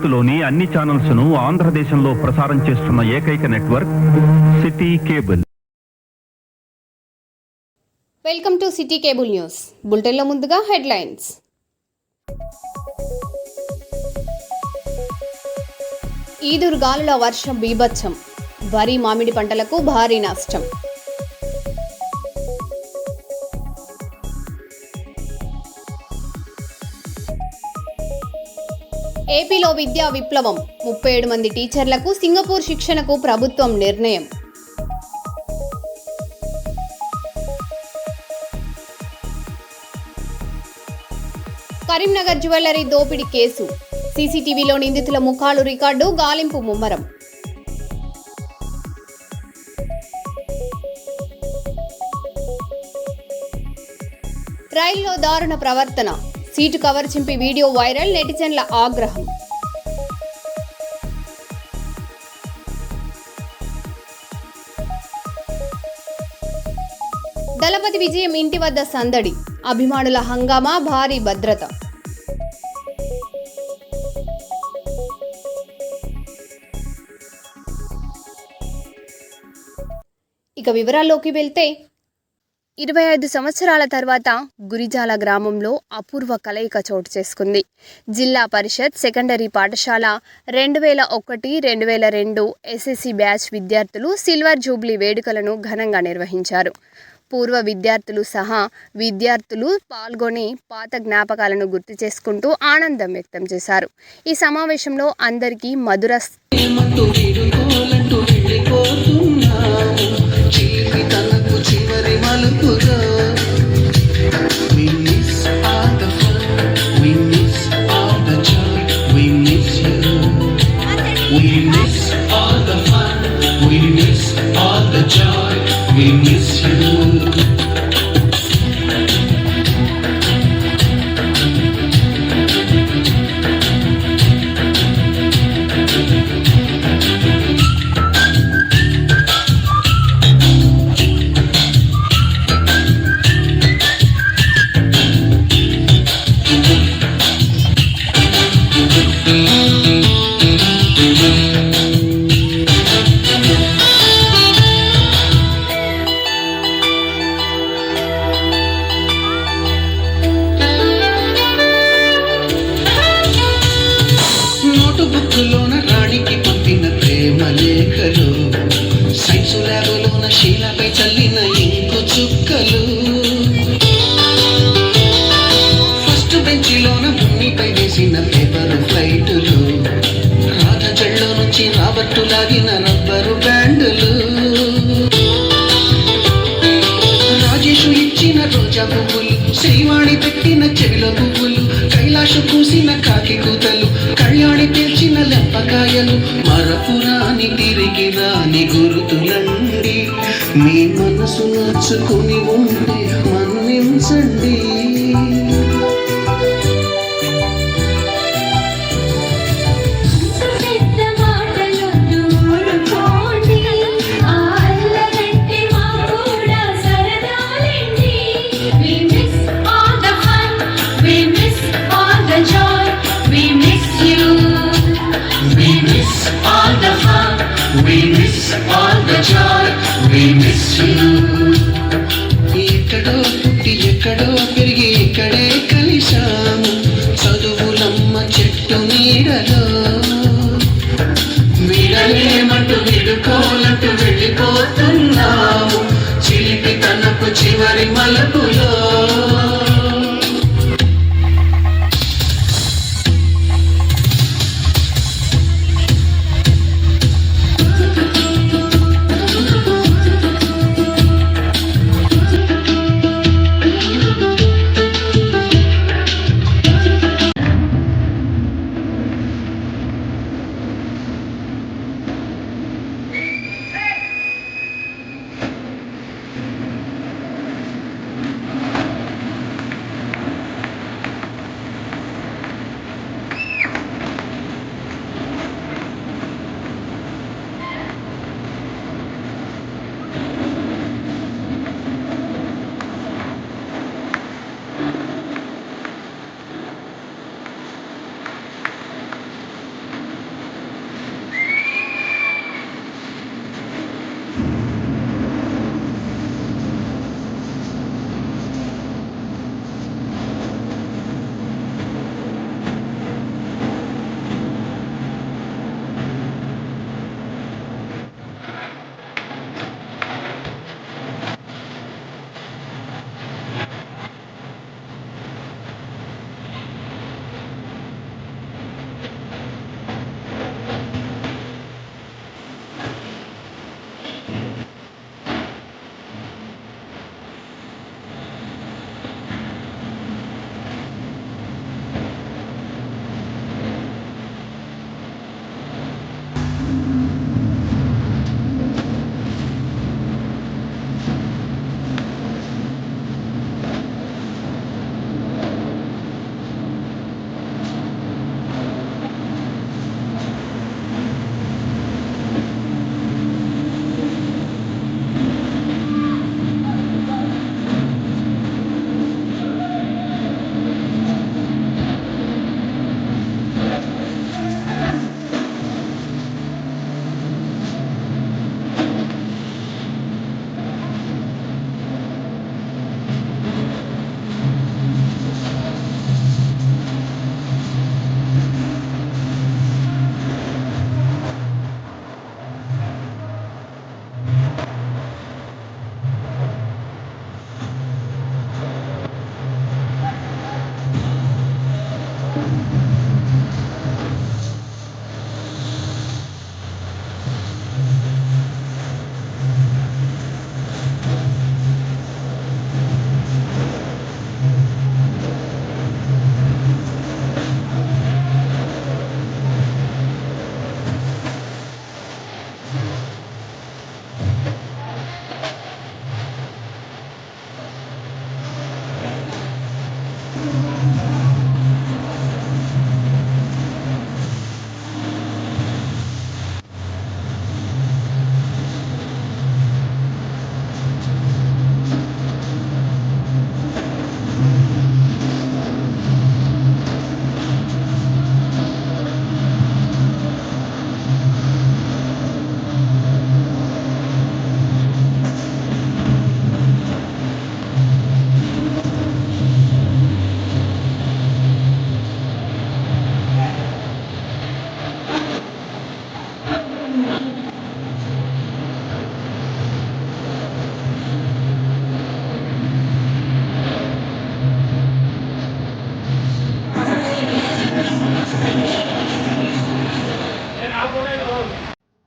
భారత్లోని అన్ని ఛానల్స్ ను ఆంధ్రదేశంలో ప్రసారం చేస్తున్న ఏకైక network city cable. Welcome to city cable news. బులెటిన్లో ముందుగా హెడ్లైన్స్. ఈదురుగాలుల వర్షం బీభత్సం, వరి మామిడి పంటలకు భారీ నష్టం. ఏపీలో విద్యా విప్లవం, 37 మంది టీచర్లకు సింగపూర్ శిక్షణకు ప్రభుత్వం నిర్ణయం. కరీంనగర్ జ్యువెలరీ దోపిడీ కేసు, సీసీటీవీలో నిందితుల ముఖాలు రికార్డు, గాలింపు ముమ్మరం. రైల్లో దారుణ ప్రవర్తన, సీటు కవర్ చింపి వీడియో వైరల్, నెటిజన్ల ఆగ్రహం. దళపతి విజయం ఇంటి వద్ద సందడి, అభిమానుల హంగామా, భారీ భద్రత. ఇక వివరాల్లోకి వెళ్తే 25 సంవత్సరాల తర్వాత గురిజాల గ్రామంలో అపూర్వ కలయిక చోటు చేసుకుంది. జిల్లా పరిషత్ సెకండరీ పాఠశాల 2001-2002 ఎస్ఎస్సి బ్యాచ్ విద్యార్థులు సిల్వర్ జూబ్లీ వేడుకలను ఘనంగా నిర్వహించారు. పూర్వ విద్యార్థులు సహా విద్యార్థులు పాల్గొని పాత జ్ఞాపకాలను గుర్తు చేసుకుంటూ ఆనందం వ్యక్తం చేశారు. ఈ సమావేశంలో అందరికీ మధుర రాణికి పంపిన ప్రేమ లేఖలు, సైన్సు ల్యాబులోన శీలపై చల్లిన ఇంకు చుక్కలు, ఫస్ట్ బెంచిలోన భూమిపై వేసిన పేపరు ఫ్లైటులు, రాధ జల్లో నుంచి రాబట్టు లాగిన రబ్బరు బ్యాండులు, రాజేషు ఇచ్చిన రోజా పువ్వులు, శ్రీవాణి పెట్టిన చెవిలో పువ్వులు, కైలాషు కూసిన కాకి కూతలు, కళ్యాణి పేర్చిన లెంపకాయలు, మరపురాని తిరిగి రాని గురుతులండి. మీ మనసు నచ్చుకుని ఉంటే మన్నించండి. ఎక్కడో పుట్టి ఎక్కడో పెరిగి ఇక్కడే కలిశాము, చదువులమ్మ చెట్టు నీడలో, వీడలేమంటూ విడుకోలంటూ వెళ్ళిపోతున్నాము, చిలిపి తనకు చివరి మలుపులో.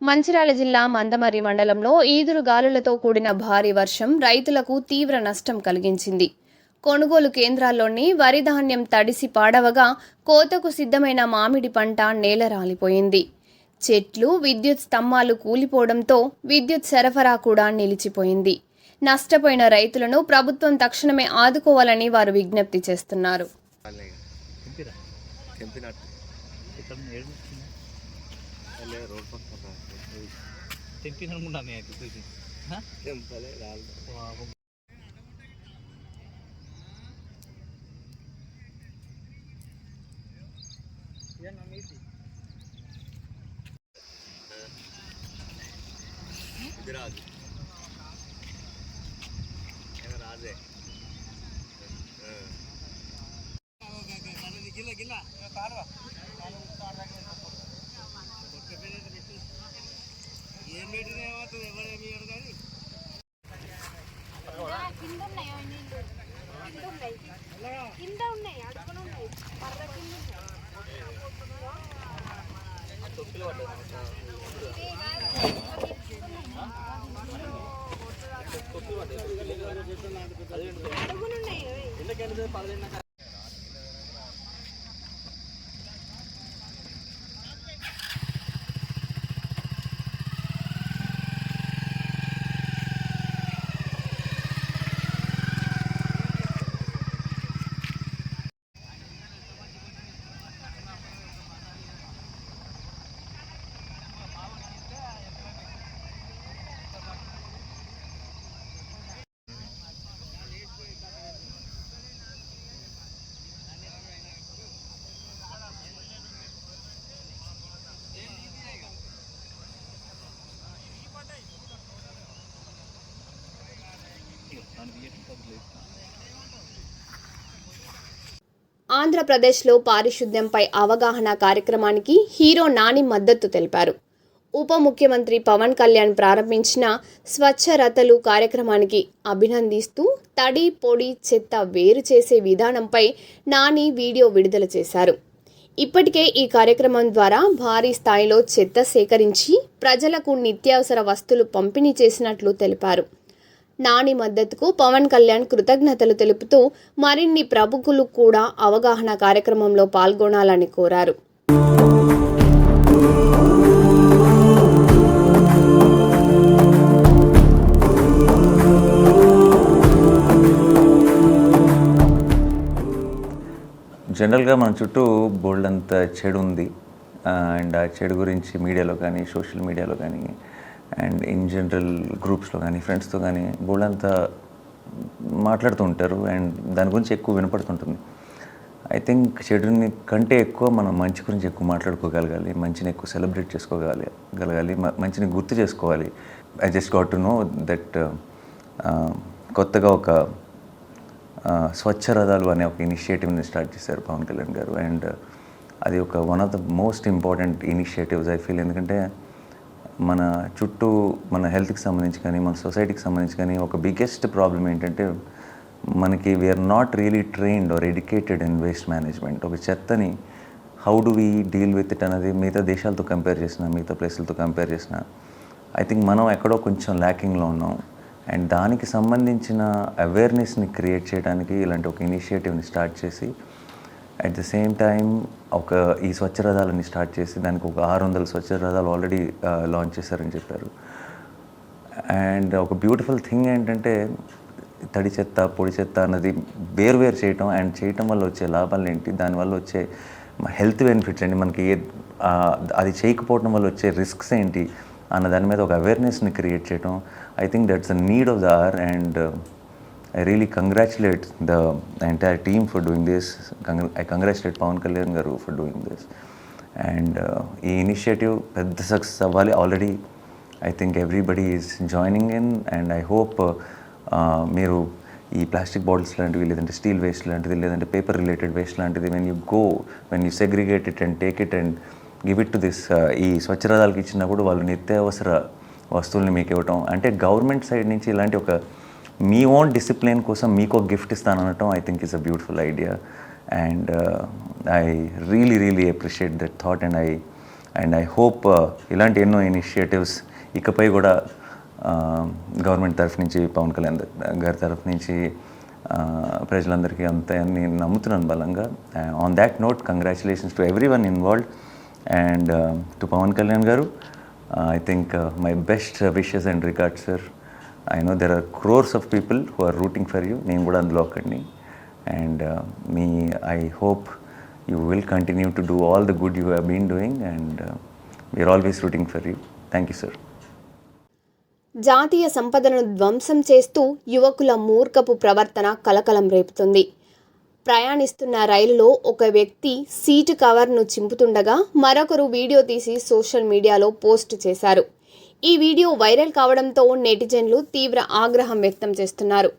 మంచిర్యాల జిల్లా మందమర్రి మండలంలో ఈదురు గాలులతో కూడిన భారీ వర్షం రైతులకు తీవ్ర నష్టం కలిగించింది. కొనుగోలు కేంద్రాల్లోని వరి ధాన్యం తడిసి పాడవగా కోతకు సిద్ధమైన మామిడి పంట నేలరాలిపోయింది. చెట్లు, విద్యుత్ స్తంభాలు కూలిపోవడంతో విద్యుత్ సరఫరా కూడా నిలిచిపోయింది. నష్టపోయిన రైతులను ప్రభుత్వం తక్షణమే ఆదుకోవాలని వారు విజ్ఞప్తి చేస్తున్నారు. ఆంధ్రప్రదేశ్లో పారిశుద్ధ్యంపై అవగాహన కార్యక్రమానికి హీరో నాని మద్దతు తెలిపారు. ఉప ముఖ్యమంత్రి పవన్ కళ్యాణ్ ప్రారంభించిన స్వచ్ఛ రథలు కార్యక్రమానికి అభినందిస్తూ తడి, పొడి, చెత్త వేరు చేసే విధానంపై నాని వీడియో విడుదల చేశారు. ఇప్పటికే ఈ కార్యక్రమం ద్వారా భారీ స్థాయిలో చెత్త సేకరించి ప్రజలకు నిత్యావసర వస్తువులు పంపిణీ చేసినట్లు తెలిపారు. నాని మద్దతుకు పవన్ కళ్యాణ్ కృతజ్ఞతలు తెలుపుతూ మరిన్ని ప్రముఖులు కూడా అవగాహన కార్యక్రమంలో పాల్గొనాలని కోరారు. జనరల్గా మన చుట్టూ బోల్డ్ అంత చెడు ఉంది అండ్ ఆ చెడు గురించి మీడియాలో కానీ సోషల్ మీడియాలో కానీ అండ్ ఇన్ జనరల్ గ్రూప్స్లో కానీ ఫ్రెండ్స్తో కానీ బోల్డ్ అంతా మాట్లాడుతూ ఉంటారు అండ్ దాని గురించి ఎక్కువ వినపడుతుంటుంది. ఐ థింక్ చెడుని కంటే ఎక్కువ మనం మంచి గురించి ఎక్కువ మాట్లాడుకోగలగాలి, మంచిని ఎక్కువ సెలబ్రేట్ చేసుకోగలగాలి, మంచిని గుర్తు చేసుకోవాలి. I just got to know that కొత్తగా ఒక స్వచ్ఛ రథాలు అనే ఒక ఇనిషియేటివ్ని స్టార్ట్ చేశారు పవన్ కళ్యాణ్ గారు. అండ్ అది ఒక one of the most important initiatives I feel. ఎందుకంటే మన చుట్టూ మన హెల్త్కి సంబంధించి కానీ మన సొసైటీకి సంబంధించి కానీ ఒక బిగ్గెస్ట్ ప్రాబ్లం ఏంటంటే మనకి we're not really trained or educated in waste management. ఒక చెత్తని how do we deal with it అనేది మిగతా దేశాలతో కంపేర్ చేసిన, మిగతా ప్లేసులతో కంపేర్ చేసిన ఐ థింక్ మనం ఎక్కడో కొంచెం ల్యాకింగ్లో ఉన్నాం. అండ్ దానికి సంబంధించిన అవేర్నెస్ని క్రియేట్ చేయడానికి ఇలాంటి ఒక ఇనిషియేటివ్ని స్టార్ట్ చేసి అట్ ద సేమ్ టైం ఒక ఈ స్వచ్ఛ రథాలని స్టార్ట్ చేసి దానికి ఒక 600 స్వచ్ఛ రథాలు ఆల్రెడీ లాంచ్ చేశారని చెప్పారు. అండ్ ఒక బ్యూటిఫుల్ థింగ్ ఏంటంటే తడి చెత్త పొడి చెత్త అన్నది వేరు చేయటం అండ్ చేయటం వల్ల వచ్చే లాభాలు ఏంటి, దానివల్ల వచ్చే హెల్త్ బెనిఫిట్స్ ఏంటి, మనకి అది చేయకపోవడం వల్ల వచ్చే రిస్క్స్ ఏంటి అన్న దాని మీద ఒక అవేర్నెస్ని క్రియేట్ చేయటం. I think that's the need of the hour and I really congratulate the entire team for doing this. I congratulate Pawan Kalyan garu for doing this. And ఈ ఇనిషియేటివ్ పెద్ద సక్సెస్ అవ్వాలి. Already I think everybody is joining in and I hope మీరు ఈ plastic bottles లాంటివి, లేదంటే steel waste లాంటిది, లేదంటే paper related waste లాంటిది when you segregate it and take it and give it to this, ఈ స్వచ్ఛరథాలకు ఇచ్చినప్పుడు వాళ్ళు నిత్యావసర వస్తువుల్ని మీకు ఇవ్వటం, అంటే గవర్నమెంట్ సైడ్ నుంచి ఇలాంటి ఒక మీ ఓన్ డిసిప్లిన్ కోసం మీకు ఒక గిఫ్ట్ ఇస్తాననటం I think is a beautiful idea. And I really appreciate that thought and I hope ఇలాంటి ఎన్నో ఇనిషియేటివ్స్ ఇకపై కూడా గవర్నమెంట్ తరఫు నుంచి, పవన్ కళ్యాణ్ గారి తరఫు నుంచి ప్రజలందరికీ అంతే అని నేను నమ్ముతున్నాను బలంగా. On that note, congratulations to everyone involved and to Pawan Kalyan గారు. I think my best wishes and regards sir. I know there are crores of people who are rooting for you. నేను కూడా అందులో ఒకడిని. And I hope you will continue to do all the good you have been doing and we are always rooting for you. Thank you, sir. జాతీయ సంపదను ధ్వంసం చేస్తూ యువకుల మూర్ఖపు ప్రవర్తన కలకలం రేపుతుంది. ప్రయాణిస్తున్న రైలులో ఒక వ్యక్తి సీటు కవర్ను చింపుతుండగా మరొకరు వీడియో తీసి సోషల్ మీడియాలో పోస్ట్ చేశారు. ఈ వీడియో వైరల్ కావడంతో నెటిజన్లు తీవ్ర ఆగ్రహం వ్యక్తం చేస్తున్నారు.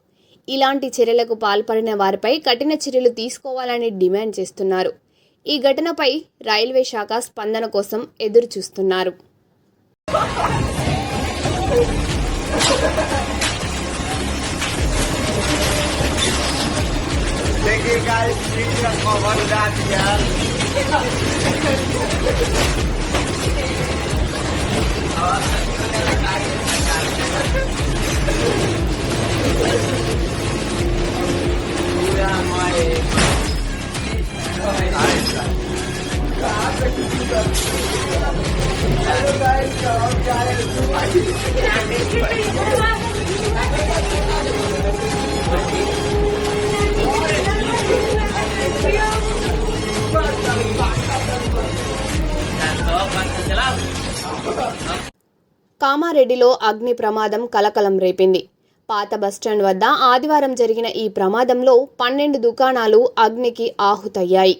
ఇలాంటి చర్యలకు పాల్పడిన వారిపై కఠిన చర్యలు తీసుకోవాలని డిమాండ్ చేస్తున్నారు. ఈ ఘటనపై రైల్వే శాఖ స్పందన కోసం ఎదురు చూస్తున్నారు. కామారెడ్డిలో అగ్ని ప్రమాదం కలకలం రేపింది. పాత బస్టాండ్ వద్ద ఆదివారం జరిగిన ఈ ప్రమాదంలో 12 దుకాణాలు అగ్నికి ఆహుతయ్యాయి.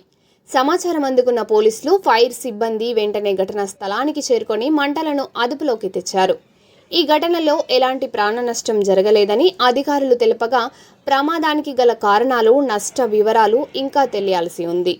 సమాచారం అందుకున్న పోలీసులు, ఫైర్ సిబ్బంది వెంటనే ఘటనా స్థలానికి చేరుకొని మంటలను అదుపులోకి తెచ్చారు. ఈ ఘటనలో ఎలాంటి ప్రాణ నష్టం జరగలేదని అధికారులు తెలుపగా, ప్రమాదానికి గల కారణాలు, నష్ట వివరాలు ఇంకా తెలియాల్సి ఉంది.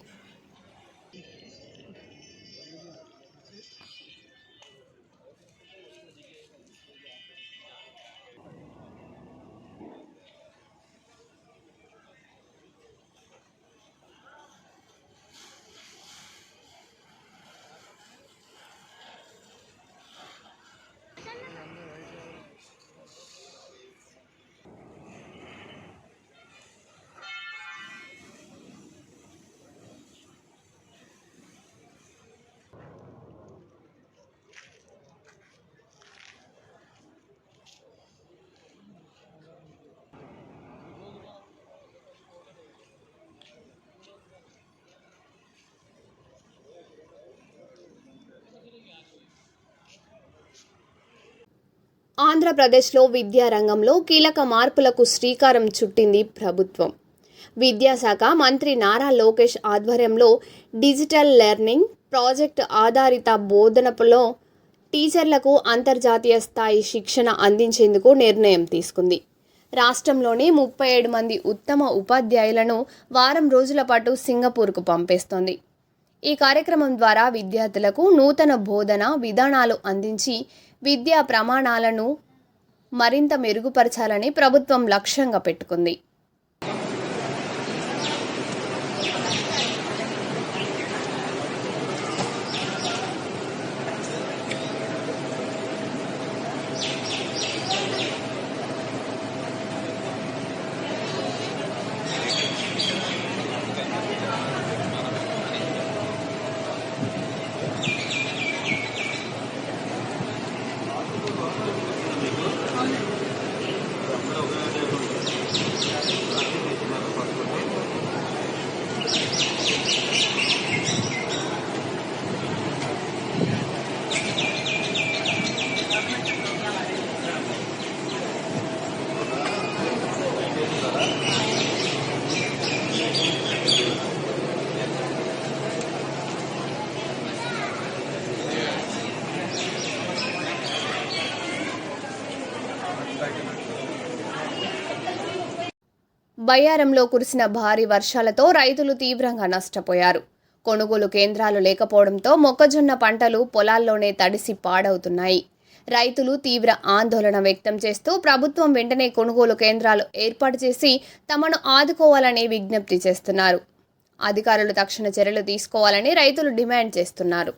ఆంధ్రప్రదేశ్లో విద్యారంగంలో కీలక మార్పులకు శ్రీకారం చుట్టింది ప్రభుత్వం. విద్యాశాఖ మంత్రి నారా లోకేష్ ఆధ్వర్యంలో డిజిటల్ లెర్నింగ్, ప్రాజెక్ట్ ఆధారిత బోధనలో టీచర్లకు అంతర్జాతీయ స్థాయి శిక్షణ అందించేందుకు నిర్ణయం తీసుకుంది. రాష్ట్రంలోని 37 మంది ఉత్తమ ఉపాధ్యాయులను వారం రోజుల పాటు సింగపూర్కు పంపేస్తోంది. ఈ కార్యక్రమం ద్వారా విద్యార్థులకు నూతన బోధన విధానాలు అందించి విద్యా ప్రమాణాలను మరింత మెరుగుపరచాలని ప్రభుత్వం లక్ష్యంగా పెట్టుకుంది. బయ్యారంలో కురిసిన భారీ వర్షాలతో రైతులు తీవ్రంగా నష్టపోయారు. కొనుగోలు కేంద్రాలు లేకపోవడంతో మొక్కజొన్న పంటలు పొలాల్లోనే తడిసి పాడవుతున్నాయి. రైతులు తీవ్ర ఆందోళన వ్యక్తం చేస్తూ ప్రభుత్వం వెంటనే కొనుగోలు కేంద్రాలు ఏర్పాటు చేసి తమను ఆదుకోవాలని విజ్ఞప్తి చేస్తున్నారు. అధికారులు తక్షణ చర్యలు తీసుకోవాలని రైతులు డిమాండ్ చేస్తున్నారు.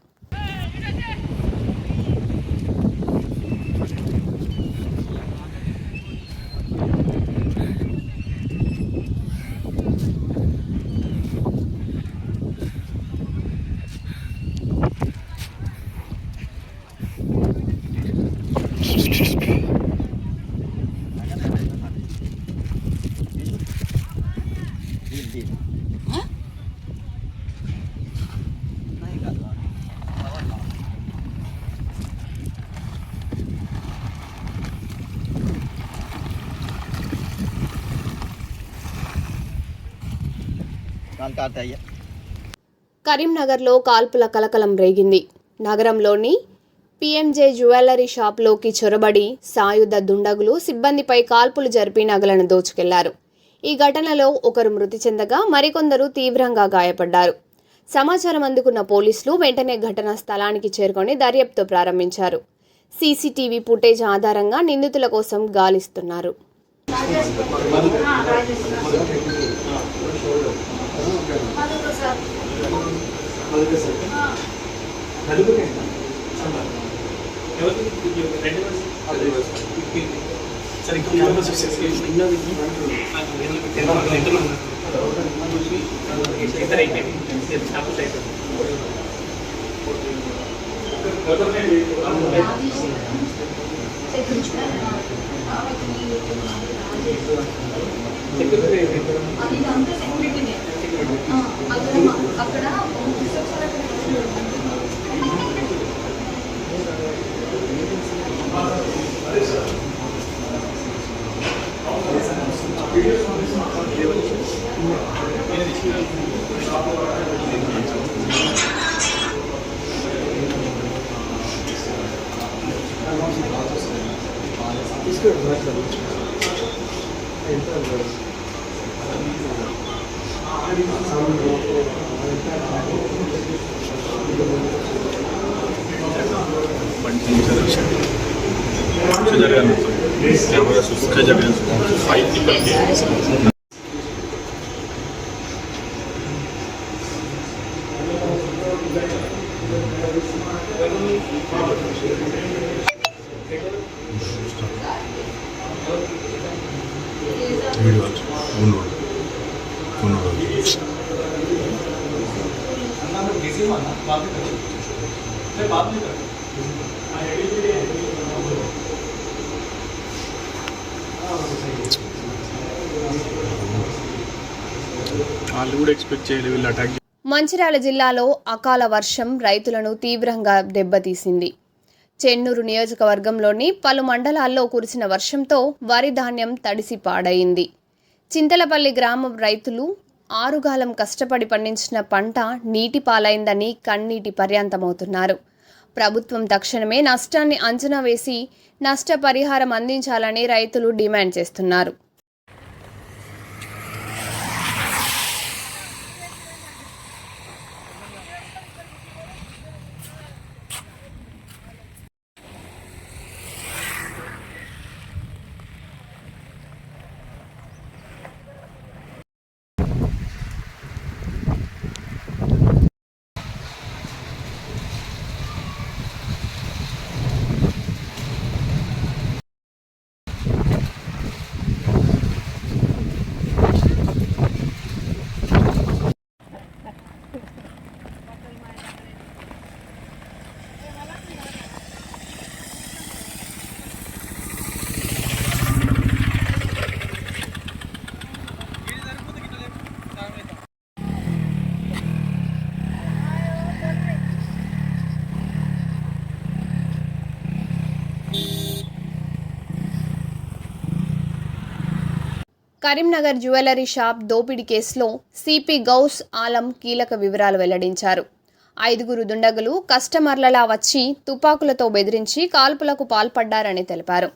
కరీంనగర్లో కాల్పుల కలకలం రేగింది. నగరంలోని పిఎంజే జ్యువెలరీ షాప్లోకి చొరబడి సాయుధ దుండగులు సిబ్బందిపై కాల్పులు జరిపి నగలను దోచుకెళ్లారు. ఈ ఘటనలో ఒకరు మృతి చెందగా మరికొందరు తీవ్రంగా గాయపడ్డారు. సమాచారం అందుకున్న పోలీసులు వెంటనే ఘటనా స్థలానికి చేరుకొని దర్యాప్తు ప్రారంభించారు. సీసీటీవీ ఫుటేజ్ ఆధారంగా నిందితుల కోసం గాలిస్తున్నారు. మంచిర్యాల జిల్లాలో అకాల వర్షం రైతులను తీవ్రంగా దెబ్బతీసింది. చెన్నూరు నియోజకవర్గంలోని పలు మండలాల్లో కురిసిన వర్షంతో వరి ధాన్యం తడిసి పాడైంది. చింతలపల్లి గ్రామం రైతులు ఆరుగాలం కష్టపడి పండించిన పంట నీటి పాలైందని కన్నీటి పర్యంతమవుతున్నారు. ప్రభుత్వం తక్షణమే నష్టాన్ని అంచనా వేసి నష్టపరిహారం అందించాలని రైతులు డిమాండ్ చేస్తున్నారు. కరీంనగర్ జ్యువెలరీ షాప్ దోపిడీ కేసులో సిపి గౌస్ ఆలం కీలక వివరాలు వెల్లడించారు. 5 దుండగులు కస్టమర్లలా వచ్చి తుపాకులతో బెదిరించి కాల్పులకు పాల్పడ్డారని తెలిపారు.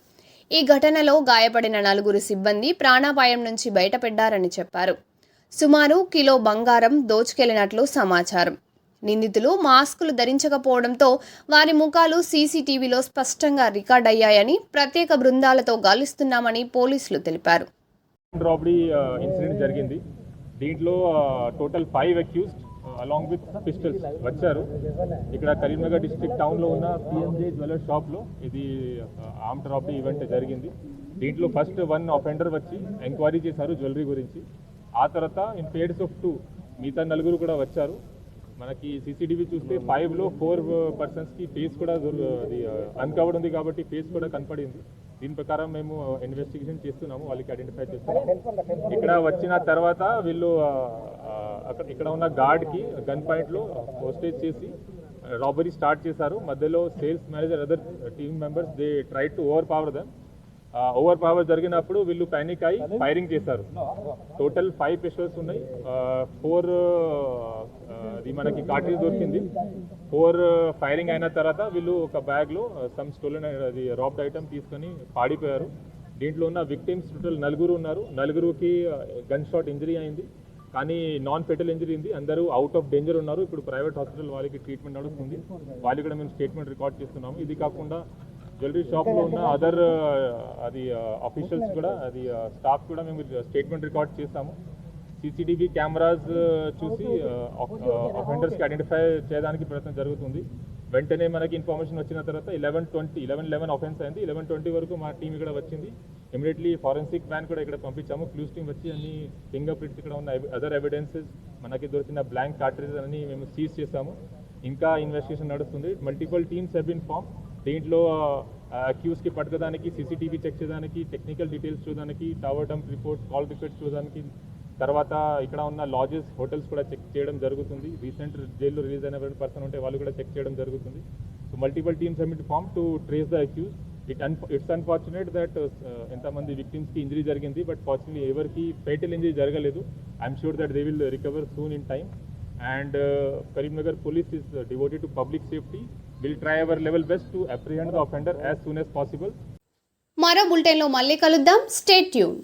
ఈ ఘటనలో గాయపడిన 4 సిబ్బంది ప్రాణాపాయం నుంచి బయటపడ్డారని చెప్పారు. సుమారు కిలో బంగారం దోచుకెళ్లినట్లు సమాచారం. నిందితులు మాస్కులు ధరించకపోవడంతో వారి ముఖాలు సీసీటీవీలో స్పష్టంగా రికార్డ్ అయ్యాయని ప్రత్యేక బృందాలతో గాలిస్తున్నామని పోలీసులు తెలిపారు. రాబరీ ఇన్సిడెంట్ జరిగింది. దీంట్లో total 5 accused along with pistols వచ్చారు. ఇక్కడ కరీంనగర్ డిస్ట్రిక్ట్ టౌన్లో ఉన్న పిఎంజే జ్యువెలర్ షాప్లో ఇది ఆర్మ్డ్ రాబరీ ఈవెంట్ జరిగింది. దీంట్లో ఫస్ట్ 1 అఫెండర్ వచ్చి ఎంక్వైరీ చేశారు జ్యువెలరీ గురించి. ఆ తర్వాత ఇన్ పేర్స్ ఆఫ్ 2 మిగతా 4 కూడా వచ్చారు. మనకి సీసీటీవీ చూస్తే 5లో 4 పర్సన్స్కి ఫేస్ కూడా అది అన్కవర్డ్ ఉంది కాబట్టి ఫేస్ కూడా కనపడింది. దీని ప్రకారం మేము ఇన్వెస్టిగేషన్ చేస్తున్నాము, వాళ్ళకి ఐడెంటిఫై చేస్తున్నాము. ఇక్కడ వచ్చిన తర్వాత వీళ్ళు ఇక్కడ ఉన్న గార్డ్కి గన్ పాయింట్లో హోస్టేజ్ చేసి రాబరీ స్టార్ట్ చేశారు. మధ్యలో sales manager other team members they try to over power జరిగినప్పుడు వీళ్ళు పానిక్ అయి ఫైరింగ్ చేశారు. టోటల్ 5 పిస్టల్స్ ఉన్నాయి. 4 అది మనకి కార్ట్రిడ్జ్ దొరికింది. 4 ఫైరింగ్ అయిన తర్వాత వీళ్ళు ఒక బ్యాగ్లో సమ్ స్టోలెన్ అది రాబ్డ్ ఐటమ్ తీసుకొని పాడిపోయారు. దీంట్లో ఉన్న విక్టిమ్స్ టోటల్ 4 ఉన్నారు. 4కి గన్ షాట్ ఇంజరీ అయింది, కానీ నాన్ ఫెటల్ ఇంజరీ ఉంది. అందరూ అవుట్ ఆఫ్ డేంజర్ ఉన్నారు. ఇప్పుడు ప్రైవేట్ హాస్పిటల్ వాళ్ళకి ట్రీట్మెంట్ నడుస్తుంది. వాళ్ళు కూడా మేము స్టేట్మెంట్ రికార్డ్ చేస్తున్నాము. ఇది కాకుండా జ్యువెలరీ షాప్లో ఉన్న అదర్ అది ఆఫీషియల్స్ కూడా అది స్టాఫ్ కూడా మేము స్టేట్మెంట్ రికార్డ్ చేస్తాము. సీసీటీవీ కెమెరాస్ చూసి అఫెండర్స్కి ఐడెంటిఫై చేయడానికి ప్రయత్నం జరుగుతుంది. వెంటనే మనకి ఇన్ఫర్మేషన్ వచ్చిన తర్వాత 11 అఫెన్స్ అయింది. 11:20 వరకు మా టీం ఇక్కడ వచ్చింది. ఇమీడియట్లీ ఫారెన్సిక్ వ్యాన్ కూడా ఇక్కడ పంపించాము. క్లూస్ టీం వచ్చి అన్ని ఫింగర్ ప్రింట్స్ ఇక్కడ ఉన్న అదర్ ఎవిడెన్సెస్ మనకి దొరికిన బ్లాంక్ కార్ట్రిడ్జ్ అన్ని మేము సీజ్ చేసాము. ఇంకా ఇన్వెస్టిగేషన్ నడుస్తుంది. Multiple teams have been form. దీంట్లో అక్యూస్కి పట్టుకోవడానికి, సీసీటీవీ చెక్ చేయడానికి, టెక్నికల్ డీటెయిల్స్ చూడడానికి, tower dump reports, call records చూడడానికి, తర్వాత ఇక్కడ ఉన్న లాడ్జెస్, హోటల్స్ కూడా చెక్ చేయడం జరుగుతుంది. రీసెంట్ జైల్లో రిలీజ్ అయిన పర్సన్ ఉంటే వాళ్ళు కూడా చెక్ చేయడం జరుగుతుంది. So multiple teams have been form to trace the accused. It's unfortunate that ఎంతమంది విక్టిమ్స్కి ఇంజరీ జరిగింది, బట్ ఫార్చునేట్లీ ఎవరికి ఫేటల్ ఇంజరీ జరగలేదు. I'm sure that they will recover soon in time. And Karimnagar police is devoted to public safety. We'll try our level best to apprehend the offender as soon as possible. మరో బులెటిన్లో మళ్ళీ కలుద్దాం. Stay tune.